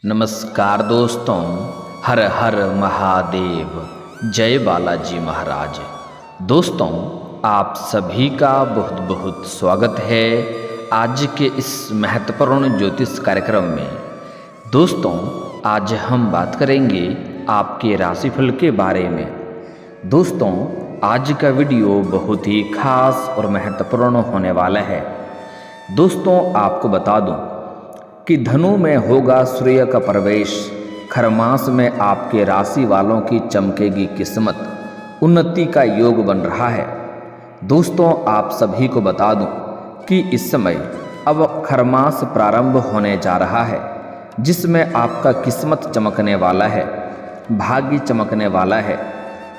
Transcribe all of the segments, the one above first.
नमस्कार दोस्तों, हर हर महादेव, जय बालाजी महाराज। दोस्तों, आप सभी का बहुत बहुत स्वागत है आज के इस महत्वपूर्ण ज्योतिष कार्यक्रम में। दोस्तों, आज हम बात करेंगे आपके राशिफल के बारे में। दोस्तों, आज का वीडियो बहुत ही खास और महत्वपूर्ण होने वाला है। दोस्तों, आपको बता दूं कि धनु में होगा सूर्य का प्रवेश। खरमास में आपके राशि वालों की चमकेगी किस्मत, उन्नति का योग बन रहा है। दोस्तों, आप सभी को बता दूं कि इस समय अब खरमास प्रारंभ होने जा रहा है, जिसमें आपका किस्मत चमकने वाला है, भाग्य चमकने वाला है।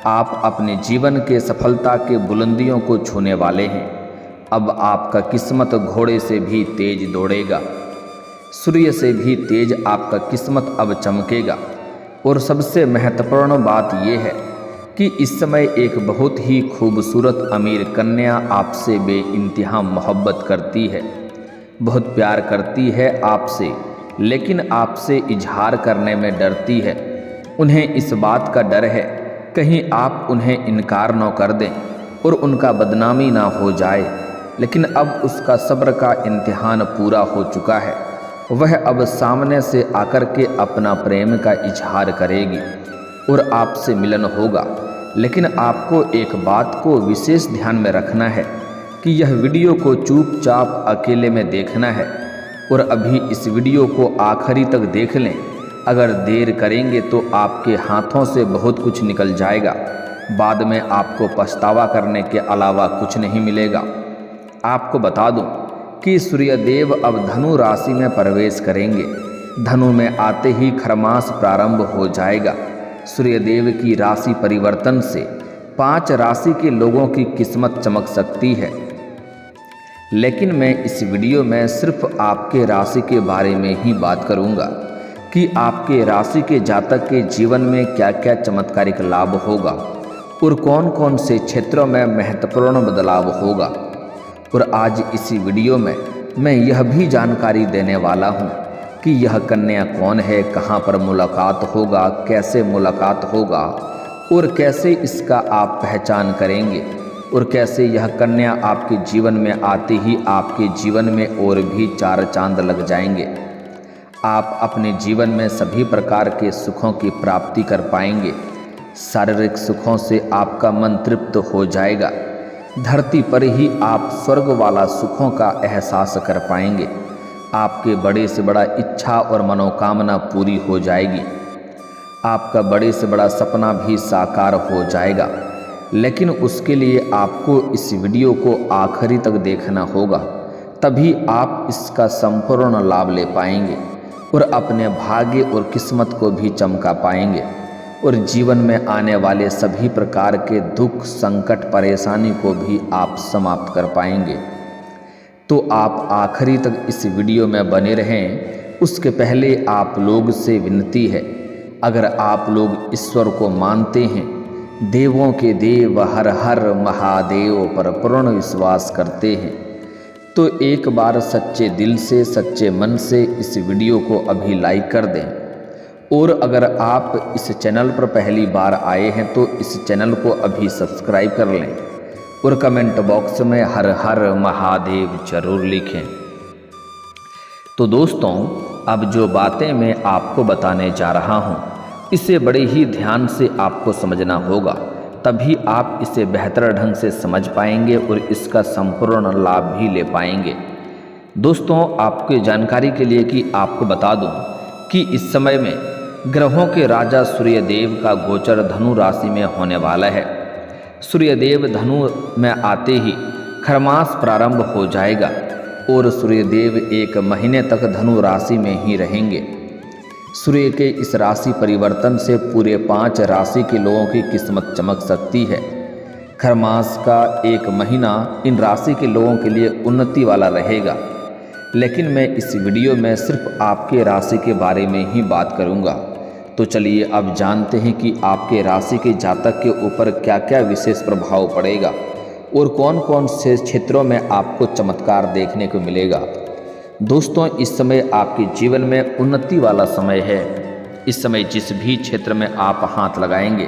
आप अपने जीवन के सफलता के बुलंदियों को छूने वाले हैं। अब आपका किस्मत घोड़े से भी तेज दौड़ेगा, सूर्य से भी तेज आपका किस्मत अब चमकेगा। और सबसे महत्वपूर्ण बात यह है कि इस समय एक बहुत ही खूबसूरत अमीर कन्या आपसे बेइंतहा मोहब्बत करती है, बहुत प्यार करती है आपसे, लेकिन आपसे इजहार करने में डरती है। उन्हें इस बात का डर है कहीं आप उन्हें इनकार न कर दें और उनका बदनामी ना हो जाए। लेकिन अब उसका सब्र का इम्तिहान पूरा हो चुका है। वह अब सामने से आकर के अपना प्रेम का इजहार करेगी और आपसे मिलन होगा। लेकिन आपको एक बात को विशेष ध्यान में रखना है कि यह वीडियो को चुपचाप अकेले में देखना है और अभी इस वीडियो को आखिरी तक देख लें। अगर देर करेंगे तो आपके हाथों से बहुत कुछ निकल जाएगा, बाद में आपको पछतावा करने के अलावा कुछ नहीं मिलेगा। आपको बता दूं कि सूर्यदेव अब धनु राशि में प्रवेश करेंगे। धनु में आते ही खरमास प्रारंभ हो जाएगा। सूर्यदेव की राशि परिवर्तन से 5 राशि के लोगों की किस्मत चमक सकती है। लेकिन मैं इस वीडियो में सिर्फ आपके राशि के बारे में ही बात करूंगा कि आपके राशि के जातक के जीवन में क्या क्या चमत्कारिक लाभ होगा और कौन कौन से क्षेत्रों में महत्वपूर्ण बदलाव होगा। और आज इसी वीडियो में मैं यह भी जानकारी देने वाला हूँ कि यह कन्या कौन है, कहाँ पर मुलाकात होगा, कैसे मुलाकात होगा और कैसे इसका आप पहचान करेंगे और कैसे यह कन्या आपके जीवन में आते ही आपके जीवन में और भी 4 चांद लग जाएंगे। आप अपने जीवन में सभी प्रकार के सुखों की प्राप्ति कर पाएंगे। शारीरिक सुखों से आपका मन तृप्त हो जाएगा। धरती पर ही आप स्वर्ग वाला सुखों का एहसास कर पाएंगे। आपके बड़े से बड़ा इच्छा और मनोकामना पूरी हो जाएगी। आपका बड़े से बड़ा सपना भी साकार हो जाएगा। लेकिन उसके लिए आपको इस वीडियो को आखिरी तक देखना होगा, तभी आप इसका संपूर्ण लाभ ले पाएंगे और अपने भाग्य और किस्मत को भी चमका पाएंगे और जीवन में आने वाले सभी प्रकार के दुख, संकट, परेशानी को भी आप समाप्त कर पाएंगे। तो आप आखिरी तक इस वीडियो में बने रहें। उसके पहले आप लोग से विनती है, अगर आप लोग ईश्वर को मानते हैं, देवों के देव हर हर महादेव पर पूर्ण विश्वास करते हैं, तो एक बार सच्चे दिल से, सच्चे मन से इस वीडियो को अभी लाइक कर दें। और अगर आप इस चैनल पर पहली बार आए हैं तो इस चैनल को अभी सब्सक्राइब कर लें और कमेंट बॉक्स में हर हर महादेव जरूर लिखें। तो दोस्तों, अब जो बातें मैं आपको बताने जा रहा हूँ, इसे बड़े ही ध्यान से आपको समझना होगा, तभी आप इसे बेहतर ढंग से समझ पाएंगे और इसका संपूर्ण लाभ भी ले पाएंगे। दोस्तों, आपकी जानकारी के लिए कि आपको बता दूं कि इस समय में ग्रहों के राजा सूर्यदेव का गोचर धनु राशि में होने वाला है। सूर्यदेव धनु में आते ही खरमास प्रारंभ हो जाएगा और सूर्यदेव 1 महीने तक धनु राशि में ही रहेंगे। सूर्य के इस राशि परिवर्तन से पूरे 5 राशि के लोगों की किस्मत चमक सकती है। खरमास का 1 महीना इन राशि के लोगों के लिए उन्नति वाला रहेगा। लेकिन मैं इस वीडियो में सिर्फ आपके राशि के बारे में ही बात करूंगा। तो चलिए अब जानते हैं कि आपके राशि के जातक के ऊपर क्या क्या विशेष प्रभाव पड़ेगा और कौन कौन से क्षेत्रों में आपको चमत्कार देखने को मिलेगा। दोस्तों, इस समय आपके जीवन में उन्नति वाला समय है। इस समय जिस भी क्षेत्र में आप हाथ लगाएंगे,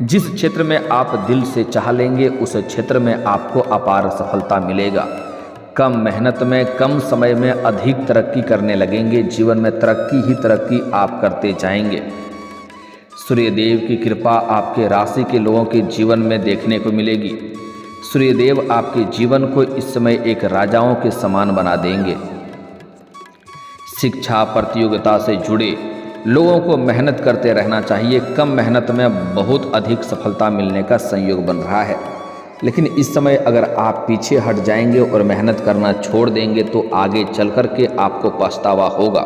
जिस क्षेत्र में आप दिल से चाह लेंगे, उस क्षेत्र में आपको अपार सफलता मिलेगा। कम मेहनत में, कम समय में अधिक तरक्की करने लगेंगे। जीवन में तरक्की ही तरक्की आप करते जाएंगे। सूर्यदेव की कृपा आपके राशि के लोगों के जीवन में देखने को मिलेगी। सूर्यदेव आपके जीवन को इस समय एक राजाओं के समान बना देंगे। शिक्षा प्रतियोगिता से जुड़े लोगों को मेहनत करते रहना चाहिए। कम मेहनत में बहुत अधिक सफलता मिलने का संयोग बन रहा है। लेकिन इस समय अगर आप पीछे हट जाएंगे और मेहनत करना छोड़ देंगे तो आगे चल कर के आपको पछतावा होगा।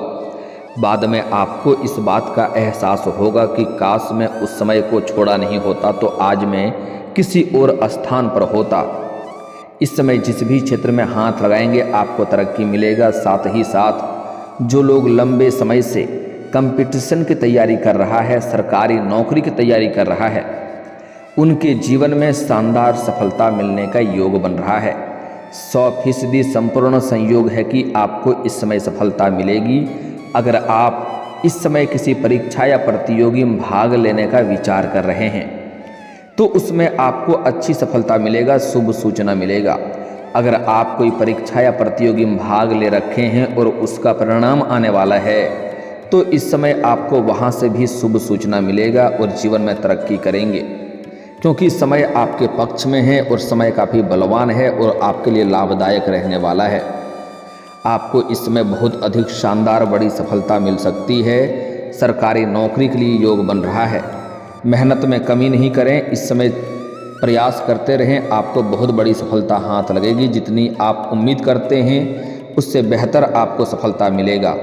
बाद में आपको इस बात का एहसास होगा कि काश मैं उस समय को छोड़ा नहीं होता तो आज मैं किसी और स्थान पर होता। इस समय जिस भी क्षेत्र में हाथ लगाएंगे आपको तरक्की मिलेगा। साथ ही साथ जो लोग लंबे समय से कंपटीशन की तैयारी कर रहा है, सरकारी नौकरी की तैयारी कर रहा है, उनके जीवन में शानदार सफलता मिलने का योग बन रहा है। 100% संपूर्ण संयोग है कि आपको इस समय सफलता मिलेगी। अगर आप इस समय किसी परीक्षा या प्रतियोगी में भाग लेने का विचार कर रहे हैं तो उसमें आपको अच्छी सफलता मिलेगा, शुभ सूचना मिलेगा। अगर आप कोई परीक्षा या प्रतियोगी में भाग ले रखे हैं और उसका परिणाम आने वाला है तो इस समय आपको वहाँ से भी शुभ सूचना मिलेगा और जीवन में तरक्की करेंगे, क्योंकि समय आपके पक्ष में है और समय काफ़ी बलवान है और आपके लिए लाभदायक रहने वाला है। आपको इस समय बहुत अधिक शानदार बड़ी सफलता मिल सकती है। सरकारी नौकरी के लिए योग बन रहा है। मेहनत में कमी नहीं करें, इस समय प्रयास करते रहें, आपको बहुत बड़ी सफलता हाथ लगेगी। जितनी आप उम्मीद करते हैं उससे बेहतर आपको सफलता मिलेगा।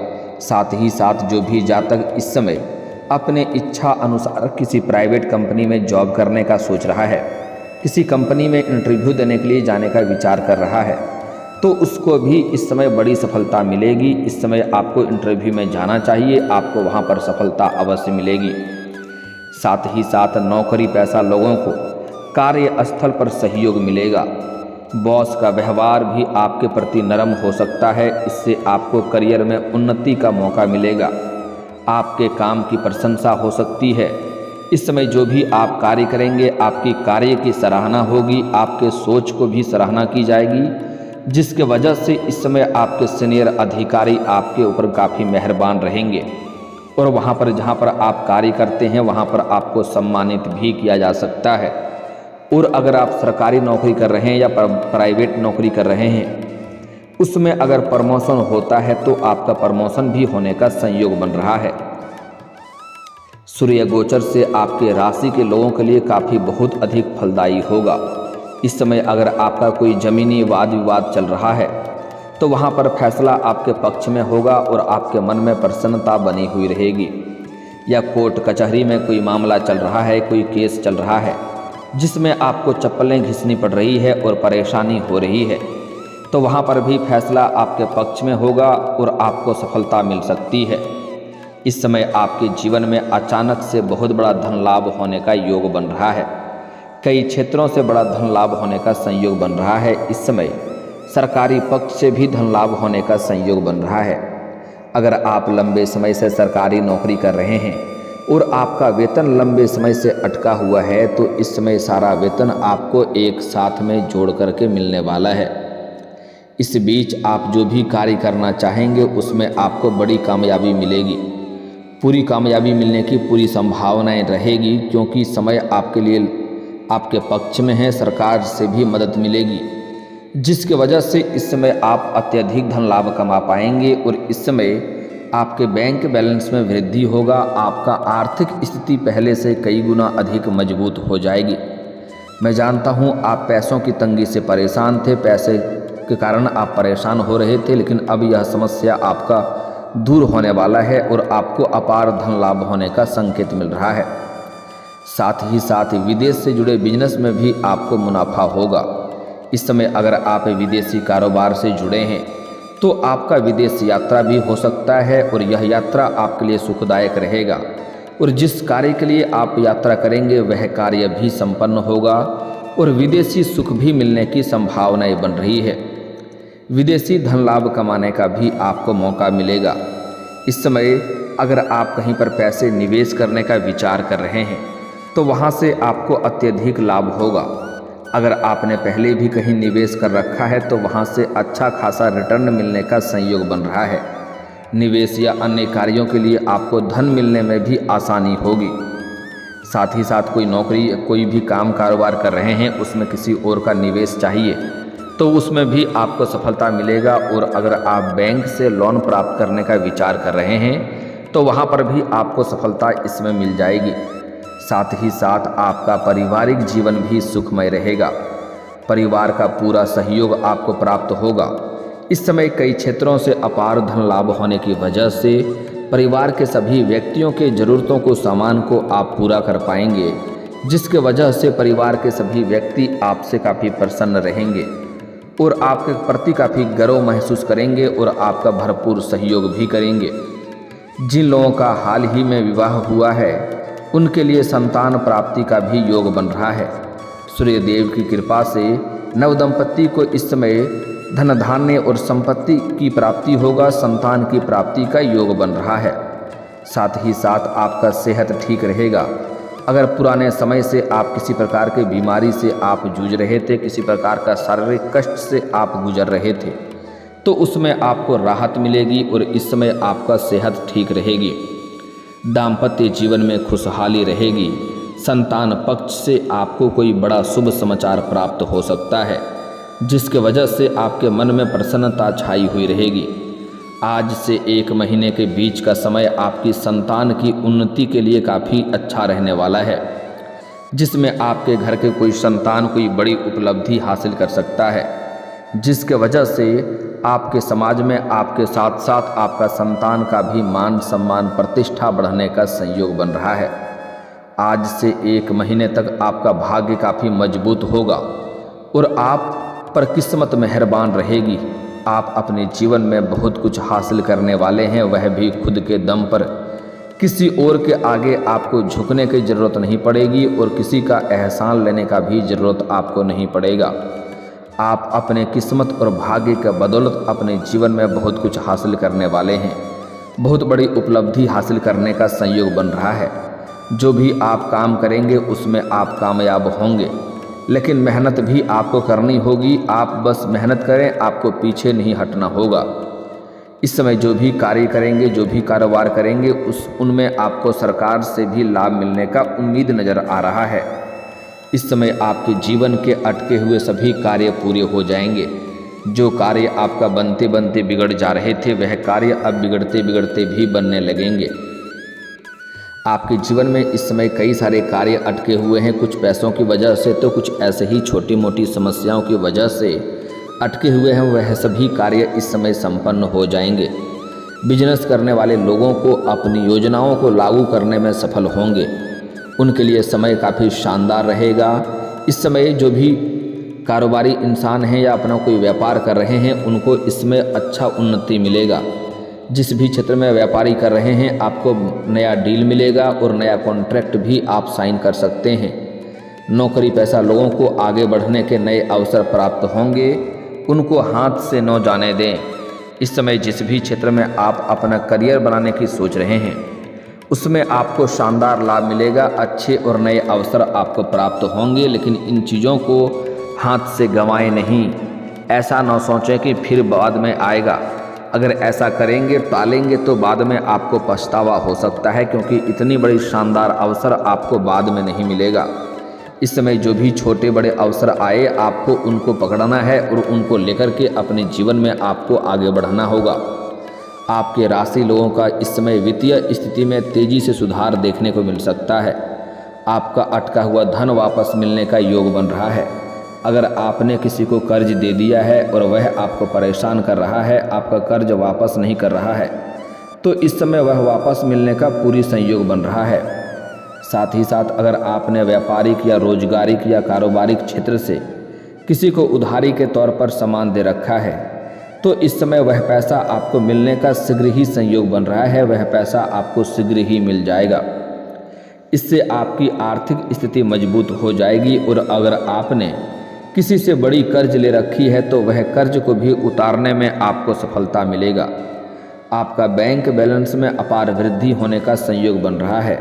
साथ ही साथ जो भी जातक इस समय अपने इच्छा अनुसार किसी प्राइवेट कंपनी में जॉब करने का सोच रहा है, किसी कंपनी में इंटरव्यू देने के लिए जाने का विचार कर रहा है, तो उसको भी इस समय बड़ी सफलता मिलेगी। इस समय आपको इंटरव्यू में जाना चाहिए, आपको वहाँ पर सफलता अवश्य मिलेगी। साथ ही साथ नौकरी पेशा लोगों को कार्यस्थल पर सहयोग मिलेगा। बॉस का व्यवहार भी आपके प्रति नरम हो सकता है, इससे आपको करियर में उन्नति का मौका मिलेगा। आपके काम की प्रशंसा हो सकती है। इस समय जो भी आप कार्य करेंगे आपकी कार्य की सराहना होगी, आपके सोच को भी सराहना की जाएगी, जिसके वजह से इस समय आपके सीनियर अधिकारी आपके ऊपर काफ़ी मेहरबान रहेंगे और वहाँ पर जहाँ पर आप कार्य करते हैं वहाँ पर आपको सम्मानित भी किया जा सकता है। और अगर आप सरकारी नौकरी कर रहे हैं या प्राइवेट नौकरी कर रहे हैं उसमें अगर प्रमोशन होता है तो आपका प्रमोशन भी होने का संयोग बन रहा है। सूर्य गोचर से आपके राशि के लोगों के लिए काफ़ी बहुत अधिक फलदायी होगा। इस समय अगर आपका कोई ज़मीनी वाद विवाद चल रहा है तो वहाँ पर फैसला आपके पक्ष में होगा और आपके मन में प्रसन्नता बनी हुई रहेगी। या कोर्ट कचहरी में कोई मामला चल रहा है, कोई केस चल रहा है जिसमें आपको चप्पलें घिसनी पड़ रही है और परेशानी हो रही है, तो वहाँ पर भी फैसला आपके पक्ष में होगा और आपको सफलता मिल सकती है। इस समय आपके जीवन में अचानक से बहुत बड़ा धन लाभ होने का योग बन रहा है। कई क्षेत्रों से बड़ा धन लाभ होने का संयोग बन रहा है। इस समय सरकारी पक्ष से भी धन लाभ होने का संयोग बन रहा है। अगर आप लंबे समय से सरकारी नौकरी कर रहे हैं और आपका वेतन लंबे समय से अटका हुआ है तो इस समय सारा वेतन आपको एक साथ में जोड़ करके मिलने वाला है। इस बीच आप जो भी कार्य करना चाहेंगे उसमें आपको बड़ी कामयाबी मिलेगी। पूरी कामयाबी मिलने की पूरी संभावनाएं रहेगी, क्योंकि समय आपके लिए आपके पक्ष में है। सरकार से भी मदद मिलेगी, जिसकी वजह से इस समय आप अत्यधिक धन लाभ कमा पाएंगे और इस समय आपके बैंक बैलेंस में वृद्धि होगा। आपका आर्थिक स्थिति पहले से कई गुना अधिक मजबूत हो जाएगी। मैं जानता हूँ आप पैसों की तंगी से परेशान थे, पैसे के कारण आप परेशान हो रहे थे, लेकिन अब यह समस्या आपका दूर होने वाला है और आपको अपार धन लाभ होने का संकेत मिल रहा है। साथ ही साथ विदेश से जुड़े बिजनेस में भी आपको मुनाफा होगा। इस समय अगर आप विदेशी कारोबार से जुड़े हैं तो आपका विदेश यात्रा भी हो सकता है और यह यात्रा आपके लिए सुखदायक रहेगा और जिस कार्य के लिए आप यात्रा करेंगे वह कार्य भी संपन्न होगा और विदेशी सुख भी मिलने की संभावनाएं बन रही है। विदेशी धन लाभ कमाने का भी आपको मौका मिलेगा। इस समय अगर आप कहीं पर पैसे निवेश करने का विचार कर रहे हैं तो वहाँ से आपको अत्यधिक लाभ होगा। अगर आपने पहले भी कहीं निवेश कर रखा है तो वहाँ से अच्छा खासा रिटर्न मिलने का संयोग बन रहा है। निवेश या अन्य कार्यों के लिए आपको धन मिलने में भी आसानी होगी। साथ ही साथ कोई नौकरी कोई भी काम कारोबार कर रहे हैं उसमें किसी और का निवेश चाहिए तो उसमें भी आपको सफलता मिलेगा। और अगर आप बैंक से लोन प्राप्त करने का विचार कर रहे हैं तो वहाँ पर भी आपको सफलता इसमें मिल जाएगी। साथ ही साथ आपका पारिवारिक जीवन भी सुखमय रहेगा। परिवार का पूरा सहयोग आपको प्राप्त होगा। इस समय कई क्षेत्रों से अपार धन लाभ होने की वजह से परिवार के सभी व्यक्तियों के ज़रूरतों को सामान को आप पूरा कर पाएंगे, जिसके वजह से परिवार के सभी व्यक्ति आपसे काफ़ी प्रसन्न रहेंगे और आपके प्रति काफ़ी गर्व महसूस करेंगे और आपका भरपूर सहयोग भी करेंगे। जिन लोगों का हाल ही में विवाह हुआ है उनके लिए संतान प्राप्ति का भी योग बन रहा है। सूर्य देव की कृपा से नवदंपति को इस समय धन धान्य और संपत्ति की प्राप्ति होगा। संतान की प्राप्ति का योग बन रहा है। साथ ही साथ आपका सेहत ठीक रहेगा। अगर पुराने समय से आप किसी प्रकार की बीमारी से आप जूझ रहे थे, किसी प्रकार का शारीरिक कष्ट से आप गुजर रहे थे, तो उसमें आपको राहत मिलेगी और इस समय आपका सेहत ठीक रहेगी। दाम्पत्य जीवन में खुशहाली रहेगी। संतान पक्ष से आपको कोई बड़ा शुभ समाचार प्राप्त हो सकता है, जिसके वजह से आपके मन में प्रसन्नता छाई हुई रहेगी। आज से 1 महीने के बीच का समय आपकी संतान की उन्नति के लिए काफ़ी अच्छा रहने वाला है, जिसमें आपके घर के कोई संतान कोई बड़ी उपलब्धि हासिल कर सकता है, जिसके वजह से आपके समाज में आपके साथ साथ आपका संतान का भी मान सम्मान प्रतिष्ठा बढ़ने का संयोग बन रहा है। आज से 1 महीने तक आपका भाग्य काफ़ी मजबूत होगा और आप पर किस्मत मेहरबान रहेगी। आप अपने जीवन में बहुत कुछ हासिल करने वाले हैं, वह भी खुद के दम पर। किसी और के आगे आपको झुकने की ज़रूरत नहीं पड़ेगी और किसी का एहसान लेने का भी ज़रूरत आपको नहीं पड़ेगा। आप अपने किस्मत और भाग्य के बदौलत अपने जीवन में बहुत कुछ हासिल करने वाले हैं। बहुत बड़ी उपलब्धि हासिल करने का संयोग बन रहा है। जो भी आप काम करेंगे उसमें आप कामयाब होंगे, लेकिन मेहनत भी आपको करनी होगी। आप बस मेहनत करें, आपको पीछे नहीं हटना होगा। इस समय जो भी कार्य करेंगे, जो भी कारोबार करेंगे उनमें आपको सरकार से भी लाभ मिलने का उम्मीद नज़र आ रहा है। इस समय आपके जीवन के अटके हुए सभी कार्य पूरे हो जाएंगे। जो कार्य आपका बनते बनते बिगड़ जा रहे थे वह कार्य अब बिगड़ते बिगड़ते भी बनने लगेंगे। आपके जीवन में इस समय कई सारे कार्य अटके हुए हैं, कुछ पैसों की वजह से तो कुछ ऐसे ही छोटी मोटी समस्याओं की वजह से अटके हुए हैं। वह सभी कार्य इस समय संपन्न हो जाएंगे। बिजनेस करने वाले लोगों को अपनी योजनाओं को लागू करने में सफल होंगे। उनके लिए समय काफ़ी शानदार रहेगा। इस समय जो भी कारोबारी इंसान हैं या अपना कोई व्यापार कर रहे हैं उनको इसमें अच्छा उन्नति मिलेगा। जिस भी क्षेत्र में व्यापारी कर रहे हैं आपको नया डील मिलेगा और नया कॉन्ट्रैक्ट भी आप साइन कर सकते हैं। नौकरी पेशा लोगों को आगे बढ़ने के नए अवसर प्राप्त होंगे, उनको हाथ से न जाने दें। इस समय जिस भी क्षेत्र में आप अपना करियर बनाने की सोच रहे हैं उसमें आपको शानदार लाभ मिलेगा। अच्छे और नए अवसर आपको प्राप्त होंगे, लेकिन इन चीज़ों को हाथ से गंवाएं नहीं। ऐसा न सोचें कि फिर बाद में आएगा। अगर ऐसा करेंगे टालेंगे तो बाद में आपको पछतावा हो सकता है, क्योंकि इतनी बड़ी शानदार अवसर आपको बाद में नहीं मिलेगा। इस समय जो भी छोटे बड़े अवसर आए आपको उनको पकड़ना है और उनको लेकर के अपने जीवन में आपको आगे बढ़ना होगा। आपके राशि लोगों का इस समय वित्तीय स्थिति में तेज़ी से सुधार देखने को मिल सकता है। आपका अटका हुआ धन वापस मिलने का योग बन रहा है। अगर आपने किसी को कर्ज दे दिया है और वह आपको परेशान कर रहा है, आपका कर्ज वापस नहीं कर रहा है, तो इस समय वह वापस मिलने का पूरी संयोग बन रहा है। साथ ही साथ अगर आपने व्यापारिक या रोजगारिक या कारोबारिक क्षेत्र से किसी को उधारी के तौर पर सामान दे रखा है तो इस समय वह पैसा आपको मिलने का शीघ्र ही संयोग बन रहा है। वह पैसा आपको शीघ्र ही मिल जाएगा। इससे आपकी आर्थिक स्थिति मजबूत हो जाएगी। और अगर आपने किसी से बड़ी कर्ज ले रखी है तो वह कर्ज को भी उतारने में आपको सफलता मिलेगा। आपका बैंक बैलेंस में अपार वृद्धि होने का संयोग बन रहा है।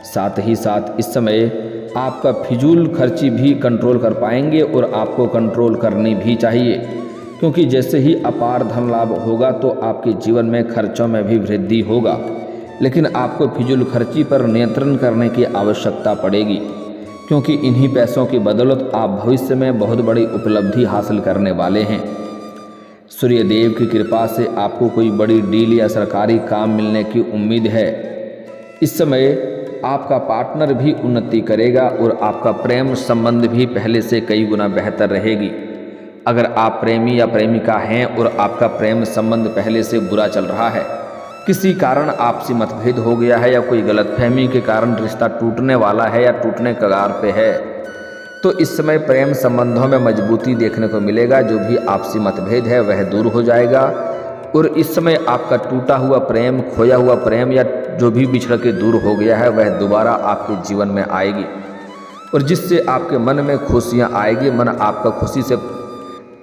साथ ही साथ इस समय आपका फिजूल खर्ची भी कंट्रोल कर पाएंगे और आपको कंट्रोल करनी भी चाहिए, क्योंकि जैसे ही अपार धन लाभ होगा तो आपके जीवन में खर्चों में भी वृद्धि होगा, लेकिन आपको फिजूल खर्ची पर नियंत्रण करने की आवश्यकता पड़ेगी, क्योंकि इन्हीं पैसों की बदौलत आप भविष्य में बहुत बड़ी उपलब्धि हासिल करने वाले हैं। सूर्य देव की कृपा से आपको कोई बड़ी डील या सरकारी काम मिलने की उम्मीद है। इस समय आपका पार्टनर भी उन्नति करेगा और आपका प्रेम संबंध भी पहले से कई गुना बेहतर रहेगी। अगर आप प्रेमी या प्रेमिका हैं और आपका प्रेम संबंध पहले से बुरा चल रहा है, किसी कारण आपसी मतभेद हो गया है या कोई गलतफहमी के कारण रिश्ता टूटने वाला है या टूटने कगार पे है, तो इस समय प्रेम संबंधों में मजबूती देखने को मिलेगा। जो भी आपसी मतभेद है वह दूर हो जाएगा और इस समय आपका टूटा हुआ प्रेम, खोया हुआ प्रेम या जो भी बिछड़ के दूर हो गया है वह दोबारा आपके जीवन में आएगी और जिससे आपके मन में खुशियाँ आएगी। मन आपका खुशी से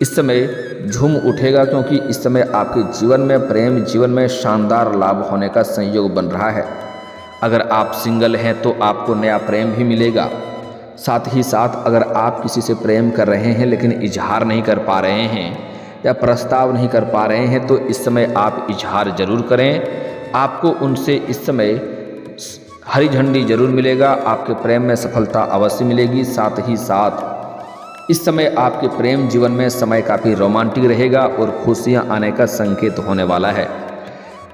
इस समय झूम उठेगा, क्योंकि इस समय आपके जीवन में प्रेम जीवन में शानदार लाभ होने का संयोग बन रहा है। अगर आप सिंगल हैं तो आपको नया प्रेम भी मिलेगा। साथ ही साथ अगर आप किसी से प्रेम कर रहे हैं लेकिन इजहार नहीं कर पा रहे हैं या प्रस्ताव नहीं कर पा रहे हैं, तो इस समय आप इजहार जरूर करें। आपको उनसे इस समय हरी झंडी जरूर मिलेगा, आपके प्रेम में सफलता अवश्य मिलेगी। साथ ही साथ इस समय आपके प्रेम जीवन में समय काफ़ी रोमांटिक रहेगा और खुशियां आने का संकेत होने वाला है।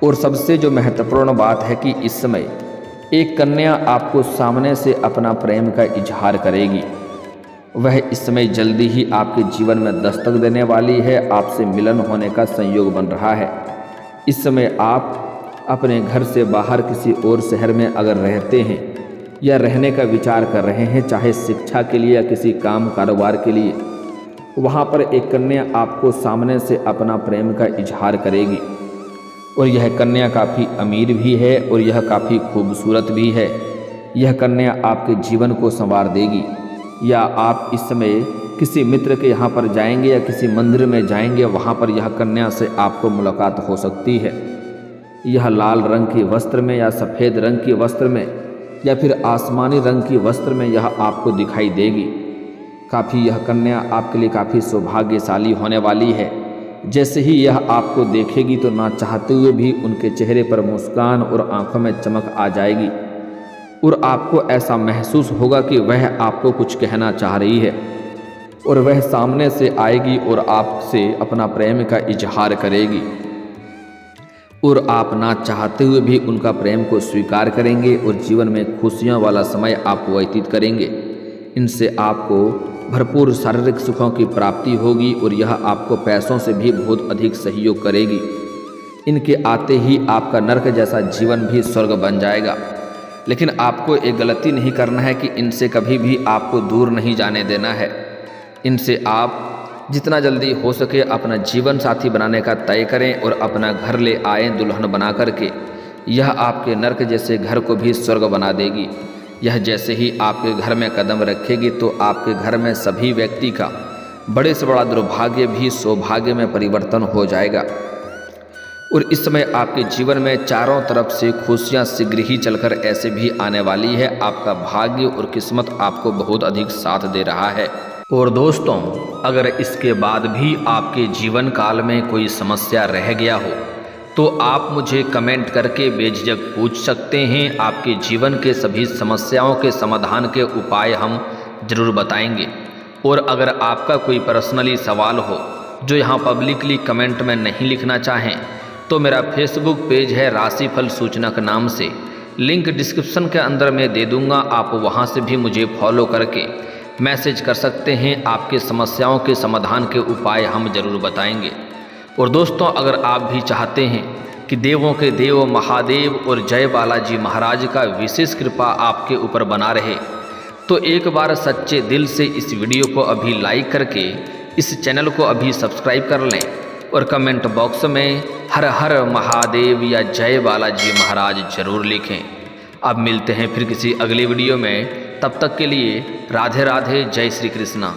और सबसे जो महत्वपूर्ण बात है कि इस समय एक कन्या आपको सामने से अपना प्रेम का इजहार करेगी। वह इस समय जल्दी ही आपके जीवन में दस्तक देने वाली है। आपसे मिलन होने का संयोग बन रहा है। इस समय आप अपने घर से बाहर किसी और शहर में अगर रहते हैं या रहने का विचार कर रहे हैं, चाहे शिक्षा के लिए या किसी काम कारोबार के लिए, वहाँ पर एक कन्या आपको सामने से अपना प्रेम का इजहार करेगी और यह कन्या काफ़ी अमीर भी है और यह काफ़ी खूबसूरत भी है। यह कन्या आपके जीवन को संवार देगी। या आप इस समय किसी मित्र के यहाँ पर जाएंगे या किसी मंदिर में जाएंगे, वहाँ पर यह कन्या से आपको मुलाकात हो सकती है। यह लाल रंग के वस्त्र में या सफ़ेद रंग के वस्त्र में या फिर आसमानी रंग की वस्त्र में यह आपको दिखाई देगी। काफ़ी यह कन्या आपके लिए काफ़ी सौभाग्यशाली होने वाली है। जैसे ही यह आपको देखेगी तो ना चाहते हुए भी उनके चेहरे पर मुस्कान और आंखों में चमक आ जाएगी और आपको ऐसा महसूस होगा कि वह आपको कुछ कहना चाह रही है और वह सामने से आएगी और आपसे अपना प्रेम का इजहार करेगी और आप ना चाहते हुए भी उनका प्रेम को स्वीकार करेंगे और जीवन में खुशियों वाला समय आप व्यतीत करेंगे। इनसे आपको भरपूर शारीरिक सुखों की प्राप्ति होगी और यह आपको पैसों से भी बहुत अधिक सहयोग करेगी। इनके आते ही आपका नर्क जैसा जीवन भी स्वर्ग बन जाएगा। लेकिन आपको एक गलती नहीं करना है कि इनसे कभी भी आपको दूर नहीं जाने देना है। इनसे आप जितना जल्दी हो सके अपना जीवन साथी बनाने का तय करें और अपना घर ले आएँ दुल्हन बना करके। यह आपके नर्क जैसे घर को भी स्वर्ग बना देगी। यह जैसे ही आपके घर में कदम रखेगी तो आपके घर में सभी व्यक्ति का बड़े से बड़ा दुर्भाग्य भी सौभाग्य में परिवर्तन हो जाएगा और इस समय आपके जीवन में चारों तरफ से खुशियां शीघ्र ही चलकर ऐसे भी आने वाली है। आपका भाग्य और किस्मत आपको बहुत अधिक साथ दे रहा है। और दोस्तों, अगर इसके बाद भी आपके जीवन काल में कोई समस्या रह गया हो तो आप मुझे कमेंट करके बेझिझक पूछ सकते हैं। आपके जीवन के सभी समस्याओं के समाधान के उपाय हम जरूर बताएंगे। और अगर आपका कोई पर्सनली सवाल हो जो यहाँ पब्लिकली कमेंट में नहीं लिखना चाहें तो मेरा फेसबुक पेज है राशिफल सूचनक नाम से, लिंक डिस्क्रिप्शन के अंदर मैं दे दूँगा। आप वहाँ से भी मुझे फॉलो करके मैसेज कर सकते हैं। आपके समस्याओं के समाधान के उपाय हम जरूर बताएंगे। और दोस्तों, अगर आप भी चाहते हैं कि देवों के देव महादेव और जय बालाजी महाराज का विशेष कृपा आपके ऊपर बना रहे तो एक बार सच्चे दिल से इस वीडियो को अभी लाइक करके इस चैनल को अभी सब्सक्राइब कर लें और कमेंट बॉक्स में हर हर महादेव या जय बालाजी महाराज जरूर लिखें। अब मिलते हैं फिर किसी अगले वीडियो में। तब तक के लिए राधे राधे, जय श्री कृष्णा।